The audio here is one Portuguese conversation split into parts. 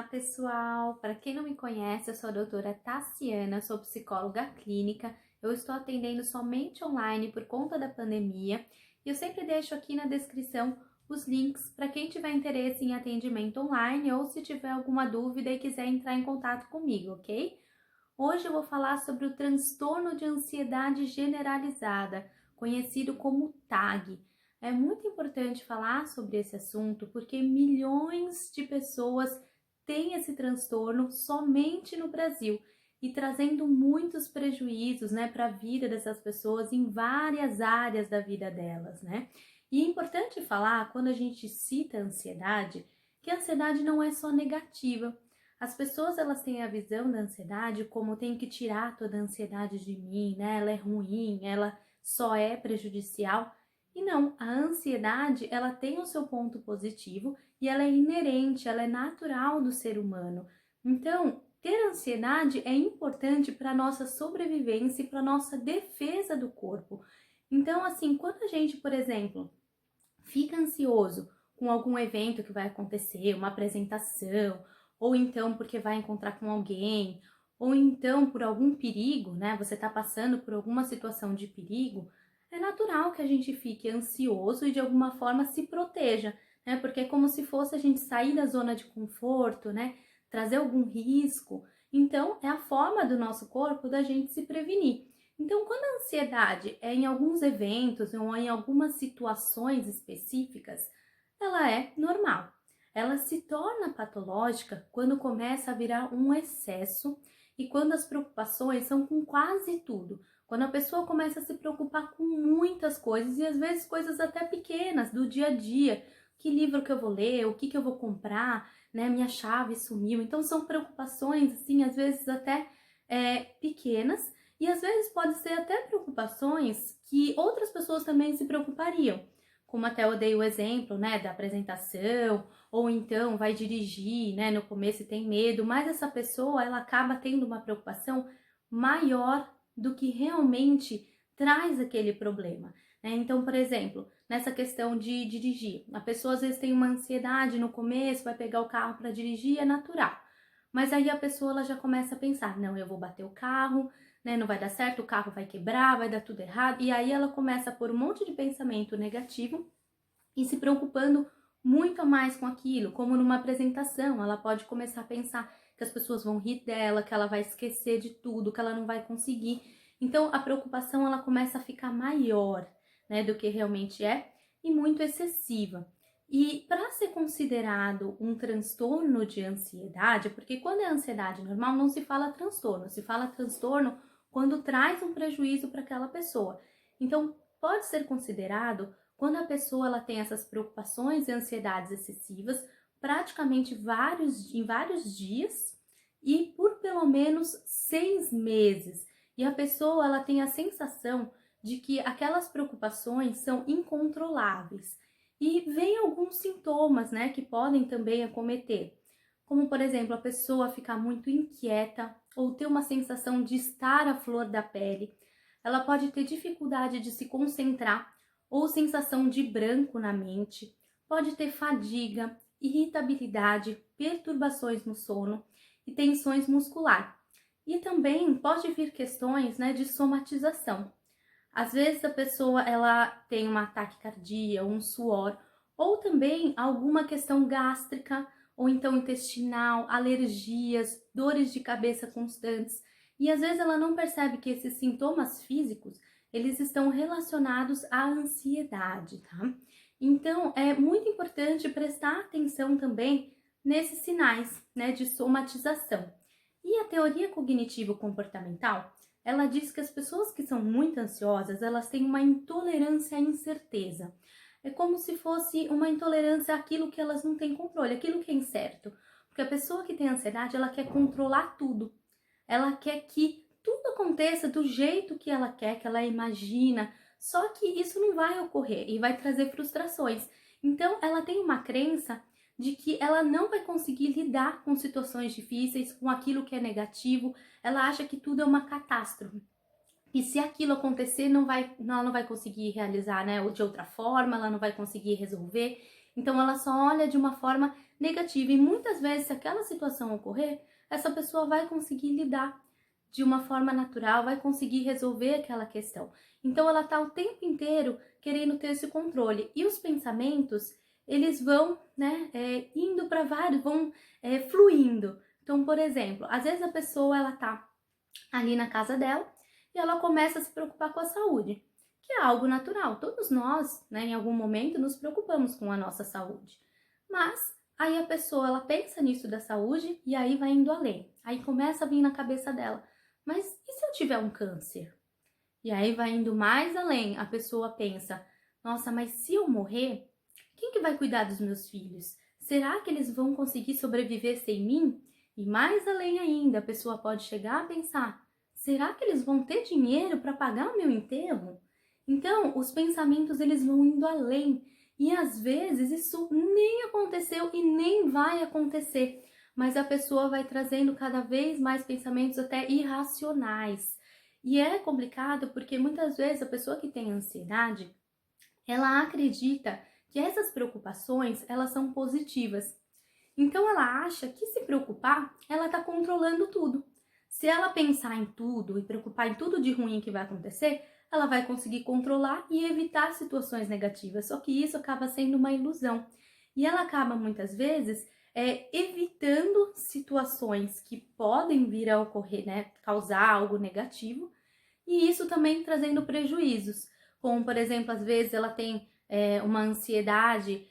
pessoal! Para quem não me conhece, eu sou a doutora Tassiana, sou psicóloga clínica. Eu estou atendendo somente online por conta da pandemia e eu sempre deixo aqui na descrição os links para quem tiver interesse em atendimento online ou se tiver alguma dúvida e quiser entrar em contato comigo, ok? Hoje eu vou falar sobre o transtorno de ansiedade generalizada, conhecido como TAG. É muito importante falar sobre esse assunto porque milhões de pessoas têm esse transtorno somente no Brasil e trazendo muitos prejuízos, para a vida dessas pessoas em várias áreas da vida delas, E é importante falar, quando a gente cita a ansiedade, que a ansiedade não é só negativa. As pessoas, elas têm a visão da ansiedade como tem que tirar toda a ansiedade de mim, Ela é ruim, ela só é prejudicial. E não, a ansiedade, ela tem o seu ponto positivo e ela é inerente, ela é natural do ser humano. Então, ter ansiedade é importante para a nossa sobrevivência e para a nossa defesa do corpo. Então, assim, quando a gente, por exemplo, fica ansioso com algum evento que vai acontecer, uma apresentação, ou então porque vai encontrar com alguém, ou então por algum perigo, Você está passando por alguma situação de perigo, é natural que a gente fique ansioso e de alguma forma se proteja, Porque é como se fosse a gente sair da zona de conforto, Trazer algum risco. Então, é a forma do nosso corpo da gente se prevenir. Então, quando a ansiedade é em alguns eventos ou em algumas situações específicas, ela é normal. Ela se torna patológica quando começa a virar um excesso e quando as preocupações são com quase tudo. Quando a pessoa começa a se preocupar com muitas coisas e às vezes coisas até pequenas do dia a dia. Que livro que eu vou ler, o que eu vou comprar, Minha chave sumiu. Então são preocupações, assim, às vezes até pequenas. E às vezes pode ser até preocupações que outras pessoas também se preocupariam. Como até eu dei o exemplo, da apresentação, ou então vai dirigir, no começo tem medo, mas essa pessoa, ela acaba tendo uma preocupação maior do que realmente traz aquele problema, Então, por exemplo, nessa questão de dirigir, a pessoa às vezes tem uma ansiedade no começo, vai pegar o carro para dirigir, é natural. Mas aí a pessoa, ela já começa a pensar, não, eu vou bater o carro, não vai dar certo, o carro vai quebrar, vai dar tudo errado. E aí ela começa a pôr um monte de pensamento negativo e se preocupando muito a mais com aquilo, como numa apresentação. Ela pode começar a pensar que as pessoas vão rir dela, que ela vai esquecer de tudo, que ela não vai conseguir. Então a preocupação, ela começa a ficar maior, do que realmente é e muito excessiva. E para ser considerado um transtorno de ansiedade, porque quando é ansiedade normal não se fala transtorno, se fala transtorno quando traz um prejuízo para aquela pessoa. Então, pode ser considerado quando a pessoa ela tem essas preocupações e ansiedades excessivas praticamente em vários dias e por pelo menos 6 meses. E a pessoa ela tem a sensação de que aquelas preocupações são incontroláveis. E vem alguns sintomas, que podem também acometer. Como, por exemplo, a pessoa ficar muito inquieta ou ter uma sensação de estar à flor da pele. Ela pode ter dificuldade de se concentrar ou sensação de branco na mente. Pode ter fadiga, irritabilidade, perturbações no sono e tensões musculares. E também pode vir questões, de somatização. Às vezes a pessoa ela tem um ataque cardíaco, um suor, ou também alguma questão gástrica, ou então intestinal, alergias, dores de cabeça constantes. E às vezes ela não percebe que esses sintomas físicos, eles estão relacionados à ansiedade, tá? Então, é muito importante prestar atenção também nesses sinais, de somatização. E a teoria cognitivo-comportamental, ela diz que as pessoas que são muito ansiosas, elas têm uma intolerância à incerteza. É como se fosse uma intolerância àquilo que elas não têm controle, aquilo que é incerto. Porque a pessoa que tem ansiedade, ela quer controlar tudo. Ela quer que tudo aconteça do jeito que ela quer, que ela imagina. Só que isso não vai ocorrer e vai trazer frustrações. Então, ela tem uma crença de que ela não vai conseguir lidar com situações difíceis, com aquilo que é negativo. Ela acha que tudo é uma catástrofe. E se aquilo acontecer, ela não vai conseguir realizar, de outra forma, ela não vai conseguir resolver. Então ela só olha de uma forma negativa e muitas vezes se aquela situação ocorrer, essa pessoa vai conseguir lidar de uma forma natural, vai conseguir resolver aquela questão. Então ela está o tempo inteiro querendo ter esse controle e os pensamentos eles vão, né, indo para vários, vão fluindo. Então, por exemplo, às vezes a pessoa ela tá ali na casa dela e ela começa a se preocupar com a saúde, que é algo natural. Todos nós, né, em algum momento nos preocupamos com a nossa saúde. Mas aí a pessoa ela pensa nisso da saúde e aí vai indo além. Aí começa a vir na cabeça dela: mas e se eu tiver um câncer? E aí vai indo mais além. A pessoa pensa: nossa, mas se eu morrer, quem que vai cuidar dos meus filhos? Será que eles vão conseguir sobreviver sem mim? E mais além ainda, a pessoa pode chegar a pensar: será que eles vão ter dinheiro para pagar o meu enterro? Então, os pensamentos eles vão indo além. E às vezes isso nem aconteceu e nem vai acontecer. Mas a pessoa vai trazendo cada vez mais pensamentos até irracionais. E é complicado porque muitas vezes a pessoa que tem ansiedade, ela acredita que essas preocupações, elas são positivas. Então ela acha que se preocupar, ela está controlando tudo. Se ela pensar em tudo e preocupar em tudo de ruim que vai acontecer, ela vai conseguir controlar e evitar situações negativas. Só que isso acaba sendo uma ilusão. E ela acaba muitas vezes evitando situações que podem vir a ocorrer, né, causar algo negativo, e isso também trazendo prejuízos, como por exemplo, às vezes ela tem uma ansiedade,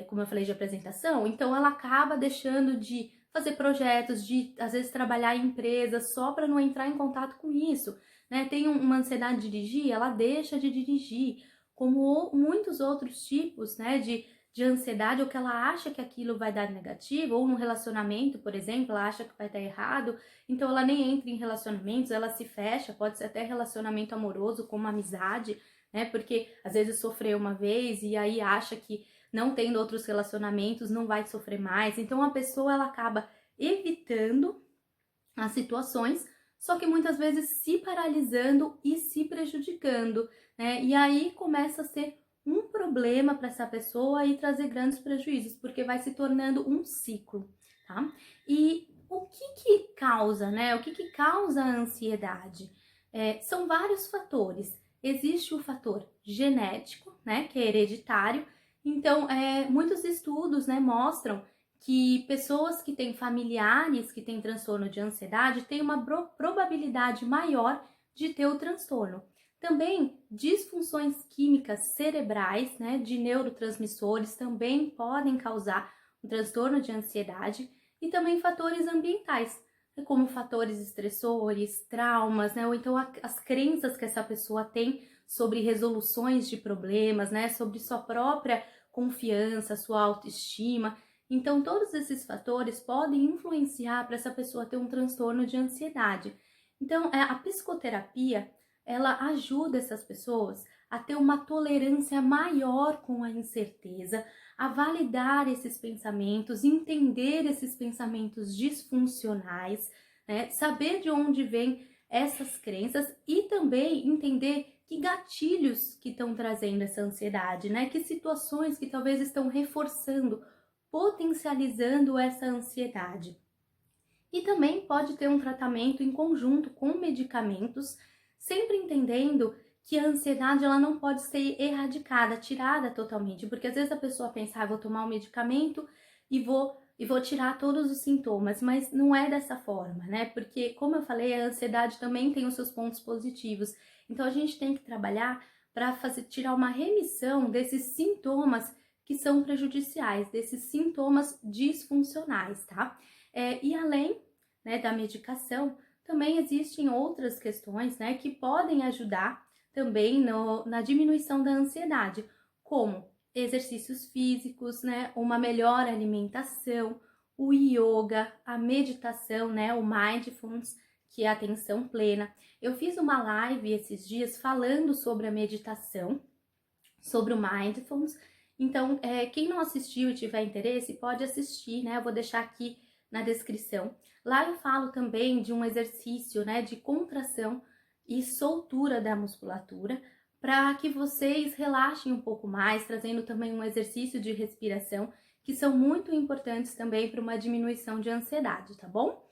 como eu falei, de apresentação, então ela acaba deixando de fazer projetos, de às vezes trabalhar em empresas só para não entrar em contato com isso, né? Tem uma ansiedade de dirigir, ela deixa de dirigir, como muitos outros tipos, né, de ansiedade, ou que ela acha que aquilo vai dar negativo, ou no relacionamento, por exemplo, ela acha que vai dar errado, então ela nem entra em relacionamentos, ela se fecha, pode ser até relacionamento amoroso, como amizade, né? Porque às vezes sofreu uma vez e aí acha que não tendo outros relacionamentos não vai sofrer mais. Então a pessoa ela acaba evitando as situações, só que muitas vezes se paralisando e se prejudicando, né? E aí começa a ser um problema para essa pessoa e trazer grandes prejuízos, porque vai se tornando um ciclo, tá? E o que causa, né? O que causa a ansiedade? São vários fatores. Existe o fator genético, né? Que é hereditário. Então, muitos estudos, né, mostram que pessoas que têm familiares que têm transtorno de ansiedade têm uma probabilidade maior de ter o transtorno. Também disfunções químicas cerebrais, né, de neurotransmissores também podem causar um transtorno de ansiedade e também fatores ambientais, como fatores estressores, traumas, né, ou então as crenças que essa pessoa tem sobre resoluções de problemas, né, sobre sua própria confiança, sua autoestima. Então, todos esses fatores podem influenciar para essa pessoa ter um transtorno de ansiedade. Então, a psicoterapia, ela ajuda essas pessoas a ter uma tolerância maior com a incerteza, a validar esses pensamentos, entender esses pensamentos disfuncionais, né? Saber de onde vêm essas crenças e também entender que gatilhos que estão trazendo essa ansiedade, né? Que situações que talvez estão reforçando, potencializando essa ansiedade. E também pode ter um tratamento em conjunto com medicamentos, sempre entendendo que a ansiedade ela não pode ser erradicada, tirada totalmente, porque às vezes a pessoa pensa, vou tomar um medicamento e vou tirar todos os sintomas, mas não é dessa forma, né? Porque, como eu falei, a ansiedade também tem os seus pontos positivos. Então a gente tem que trabalhar para tirar uma remissão desses sintomas que são prejudiciais, desses sintomas disfuncionais, tá? E além, né, da medicação, também existem outras questões, né, que podem ajudar também na diminuição da ansiedade, como exercícios físicos, né, uma melhor alimentação, o yoga, a meditação, né, o mindfulness, que é a atenção plena. Eu fiz uma live esses dias falando sobre a meditação, sobre o mindfulness. Então, quem não assistiu e tiver interesse, pode assistir, né? Eu vou deixar aqui na descrição. Lá eu falo também de um exercício, né, de contração e soltura da musculatura para que vocês relaxem um pouco mais, trazendo também um exercício de respiração, que são muito importantes também para uma diminuição de ansiedade, tá bom?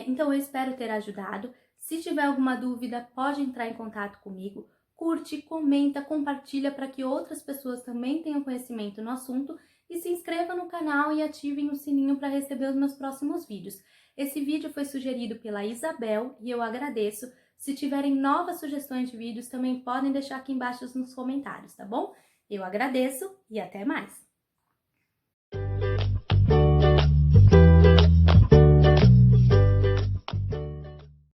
Então eu espero ter ajudado. Se tiver alguma dúvida, pode entrar em contato comigo. Curte, comenta, compartilha para que outras pessoas também tenham conhecimento no assunto e se inscreva no canal e ativem o sininho para receber os meus próximos vídeos. Esse vídeo foi sugerido pela Isabel e eu agradeço. Se tiverem novas sugestões de vídeos, também podem deixar aqui embaixo nos comentários, tá bom? Eu agradeço e até mais!